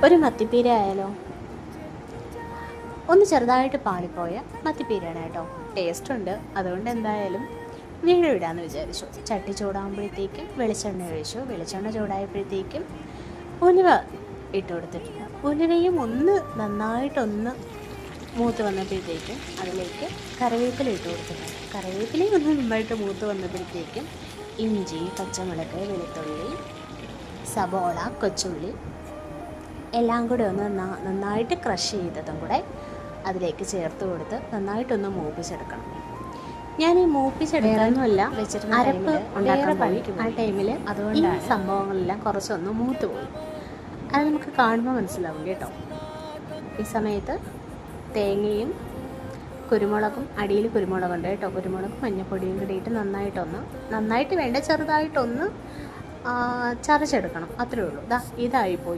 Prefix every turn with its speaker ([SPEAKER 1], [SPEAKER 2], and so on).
[SPEAKER 1] ഒരു മത്തിപ്പീര ആയാലോ? ഒന്ന് ചെറുതായിട്ട് പാളിപ്പോയ മത്തിപ്പീരയാണ് കേട്ടോ. ടേസ്റ്റ് ഉണ്ട്, അതുകൊണ്ട് എന്തായാലും വീണ്ടും ഇടാമെന്ന് വിചാരിച്ചു. ചട്ടി ചൂടാകുമ്പോഴത്തേക്കും വെളിച്ചെണ്ണ ഒഴിച്ചു. വെളിച്ചെണ്ണ ചൂടായപ്പോഴത്തേക്കും ഉലുവ ഇട്ട് കൊടുത്തിട്ടുണ്ട്. ഉലുവയും ഒന്ന് നന്നായിട്ടൊന്ന് മൂത്ത് വന്നപ്പോഴത്തേക്കും അതിലേക്ക് കറിവേപ്പില ഇട്ട് കൊടുത്തിട്ടുണ്ട്. കറിവേപ്പിലയും ഒന്ന് നന്നായിട്ട് മൂത്ത് വന്നപ്പോഴത്തേക്കും ഇഞ്ചി, പച്ചമുളക്, വെളുത്തുള്ളി, സബോള, കൊച്ചുള്ളി എല്ലാം കൂടെ ഒന്ന് നന്നായിട്ട് ക്രഷ് ചെയ്തതും കൂടെ അതിലേക്ക് ചേർത്ത് കൊടുത്ത് നന്നായിട്ടൊന്ന് മൂപ്പിച്ചെടുക്കണം. ഞാൻ ഈ മൂപ്പിച്ചെടുക്കാനൊന്നുമല്ല വെച്ചിട്ട് അരപ്പ് ഉണ്ടാക്കാൻ പണിക്കും ആ ടൈമിൽ, അതുകൊണ്ട് ഈ സംഭവങ്ങളെല്ലാം കുറച്ചൊന്ന് മൂത്ത് പോയി. അത് നമുക്ക് കാണുമ്പോൾ മനസ്സിലാവും കേട്ടോ. ഈ സമയത്ത് തേങ്ങയും കുരുമുളകും, അടിയിൽ കുരുമുളകുണ്ട് കേട്ടോ, കുരുമുളകും മഞ്ഞൾപ്പൊടിയും കൂടി ഇട്ട് നന്നായിട്ട് വേണ്ട ചെറുതായിട്ടൊന്ന് ചതച്ചെടുക്കണം, അത്രേ ഉള്ളൂ. ഇതായിപ്പോയി.